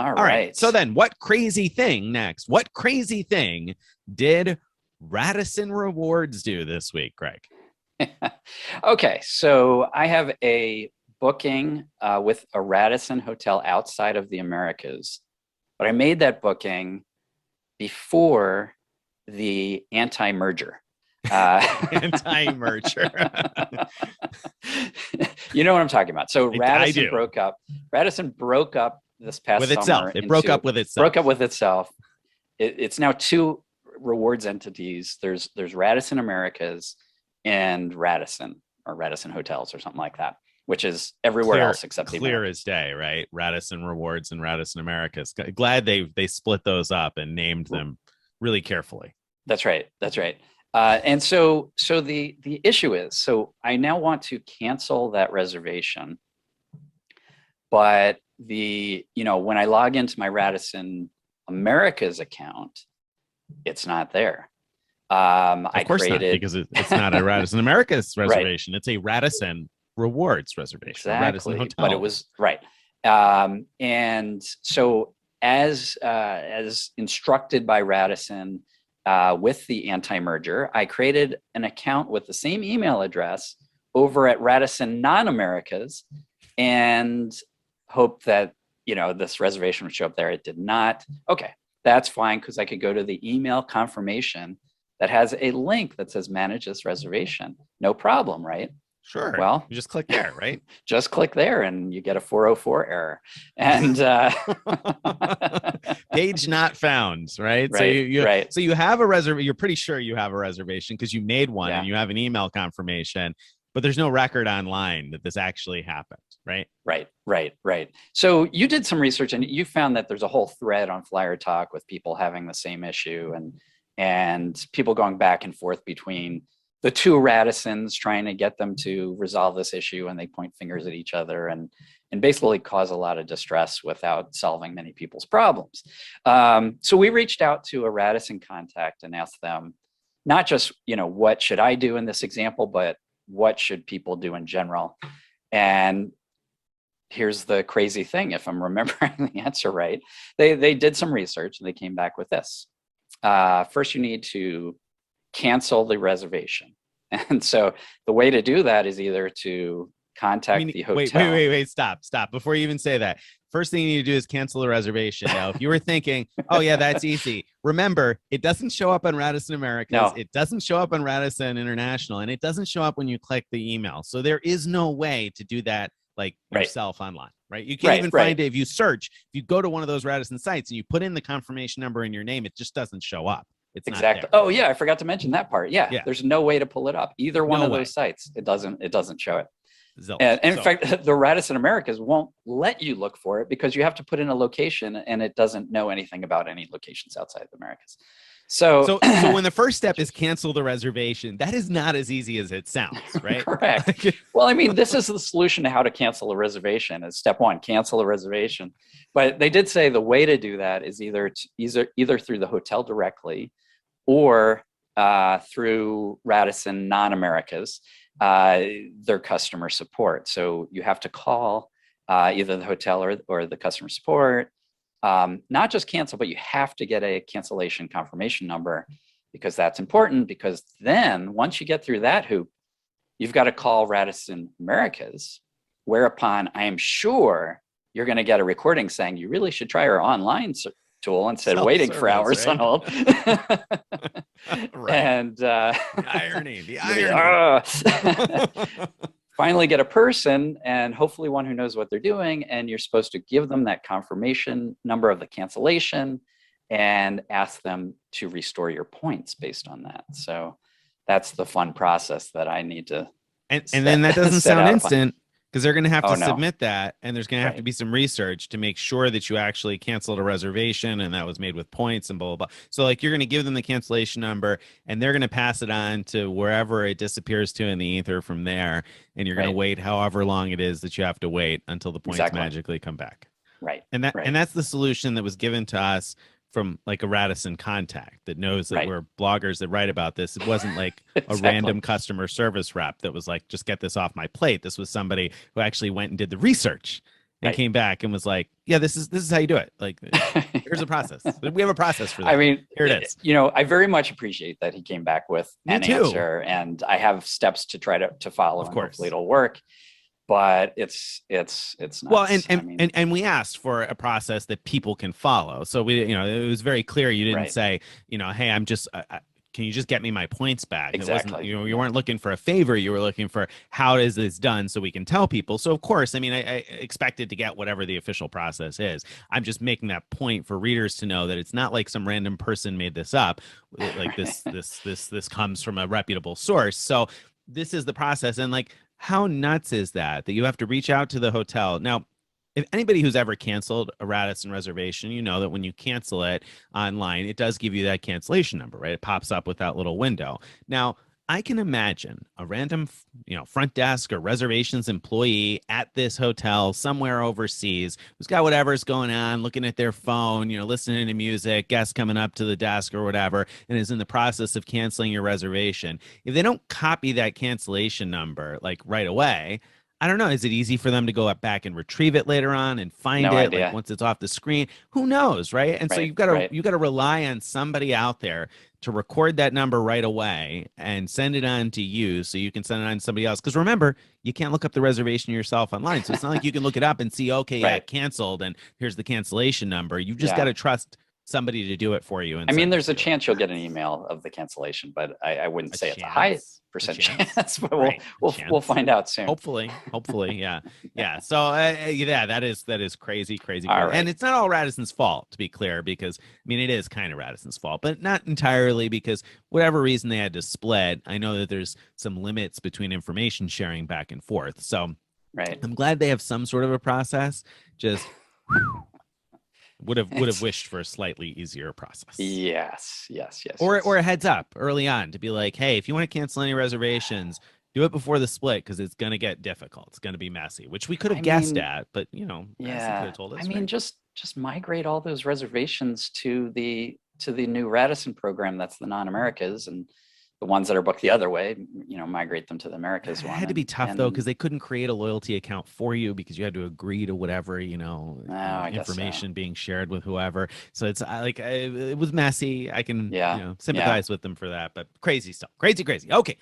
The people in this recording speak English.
All All right. right. So then what crazy thing next? What crazy thing did Radisson Rewards do this week, Greg? Okay, so I have a booking with a Radisson hotel outside of the Americas, but I made that booking before the anti-merger. Anti-merger. You know what I'm talking about. So I do. Radisson broke up this past With itself. summer. It broke up with itself. Broke up with itself. It's now two rewards entities. There's Radisson Americas and Radisson, or Radisson Hotels or something like that, which is everywhere else except the clear Americas. as day, right? Radisson Rewards and Radisson Americas. Glad they split those up and named them really carefully. That's right. That's right. And so the issue is, so I now want to cancel that reservation, but when I log into my Radisson Americas account, it's not there. Of course not, because it's not a Radisson Americas reservation. Right. It's a Radisson Rewards reservation. Exactly. Radisson Hotel. But it was right. And so as instructed by Radisson with the anti-merger, I created an account with the same email address over at Radisson Non-Americas and hoped that this reservation would show up there. It did not. Okay, that's fine, because I could go to the email confirmation that has a link that says manage this reservation. No problem, right? Sure. Well, you just click there, right? Just click there and you get a 404 error. And page not found, right? Right, so you have a reservation. You're pretty sure you have a reservation because you made one, yeah, and you have an email confirmation, but there's no record online that this actually happened, right? Right. So you did some research and you found that there's a whole thread on Flyer Talk with people having the same issue and people going back and forth between the two Radissons trying to get them to resolve this issue, and they point fingers at each other and basically cause a lot of distress without solving many people's problems. So we reached out to a Radisson contact and asked them not just, what should I do in this example, but what should people do in general? And here's the crazy thing, if I'm remembering the answer right, they did some research and they came back with this. First, you need to cancel the reservation. And so the way to do that is either to contact the hotel. Wait, stop. Before you even say that, first thing you need to do is cancel the reservation. Now, if you were thinking, oh yeah, that's easy. Remember, it doesn't show up on Radisson Americas. No. It doesn't show up on Radisson International, and it doesn't show up when you click the email. So there is no way to do that yourself online, right? You can't even find it. If you search, if you go to one of those Radisson sites and you put in the confirmation number in your name, it just doesn't show up. It's exactly. Oh yeah, I forgot to mention that part. Yeah. There's no way to pull it up. Either one of those sites, it doesn't show it. And in fact, the Radisson Americas won't let you look for it because you have to put in a location and it doesn't know anything about any locations outside the Americas. So when the first step is cancel the reservation, that is not as easy as it sounds, right? Correct. Well, I mean, this is the solution to how to cancel a reservation is step one, cancel a reservation. But they did say the way to do that is either through the hotel directly or through Radisson Non-Americas, their customer support. So you have to call either the hotel or the customer support. Not just cancel, but you have to get a cancellation confirmation number, because that's important, because then once you get through that hoop, you've got to call Radisson Americas, whereupon I am sure you're going to get a recording saying you really should try our online tool instead of waiting for hours on hold. Right. And the irony. Finally get a person, and hopefully one who knows what they're doing, and you're supposed to give them that confirmation number of the cancellation and ask them to restore your points based on that. So that's the fun process that I need to and then that doesn't sound instant, because they're going to have to submit that, and there's going to have to be some research to make sure that you actually canceled a reservation and that was made with points and blah, blah, blah. So you're going to give them the cancellation number, and they're going to pass it on to wherever it disappears to in the ether from there. And you're going to wait however long it is that you have to wait until the points magically come back. Right. And that's the solution that was given to us from a Radisson contact that knows that we're bloggers that write about this. It wasn't a random customer service rep that was just get this off my plate. This was somebody who actually went and did the research and Right. came back and was like, yeah, this is how you do it. Like, here's a process. We have a process for that. I mean, Here it is. I very much appreciate that he came back with Me an too. answer, and I have steps to try to follow, Of and course. hopefully it'll work. But it's nuts. Well, I mean, and we asked for a process that people can follow. So we, it was very clear. You didn't right. say, hey, I'm just, can you just get me my points back? Exactly. It wasn't, you weren't looking for a favor. You were looking for how is this done so we can tell people. So of course, I mean, I expected to get whatever the official process is. I'm just making that point for readers to know that it's not like some random person made this up. Like this comes from a reputable source. So this is the process. And like, how nuts is that you have to reach out to the hotel? Now, if anybody who's ever canceled a Radisson reservation, you know that when you cancel it online, it does give you that cancellation number, right? It pops up with that little window. Now, I can imagine a random, front desk or reservations employee at this hotel somewhere overseas who's got whatever's going on, looking at their phone, listening to music, guests coming up to the desk or whatever, and is in the process of canceling your reservation. If they don't copy that cancellation number like right away, I don't know. Is it easy for them to go back and retrieve it later on and find no it idea. like once it's off the screen? Who knows, right? And so Right, you've got to right. you got to rely on somebody out there to record that number right away and send it on to you so you can send it on to somebody else. Because remember, you can't look up the reservation yourself online. So it's not like you can look it up and see, okay, yeah, Right. canceled, and here's the cancellation number. You've just got to trust somebody to do it for you. And I mean, there's a chance you'll get an email of the cancellation, but I wouldn't say it's a high percent chance, but we'll find out soon. Hopefully, yeah. So yeah, that is crazy. Right. And it's not all Radisson's fault, to be clear, because I mean it is kind of Radisson's fault, but not entirely, because whatever reason they had to split. I know that there's some limits between information sharing back and forth. So right. I'm glad they have some sort of a process. Just would have wished for a slightly easier process. Yes. Or a heads up early on to be like, hey, if you want to cancel any reservations, do it before the split, because it's going to get difficult. It's going to be messy, which we could have guessed at, but could have told us. I mean, just migrate all those reservations to the new Radisson program. That's the non-Americas, and the ones that are booked the other way, migrate them to the Americas one. It had to be tough though, because they couldn't create a loyalty account for you because you had to agree to whatever, information being shared with whoever. So it's like, it was messy. I can sympathize with them for that, but crazy stuff. Crazy. Okay.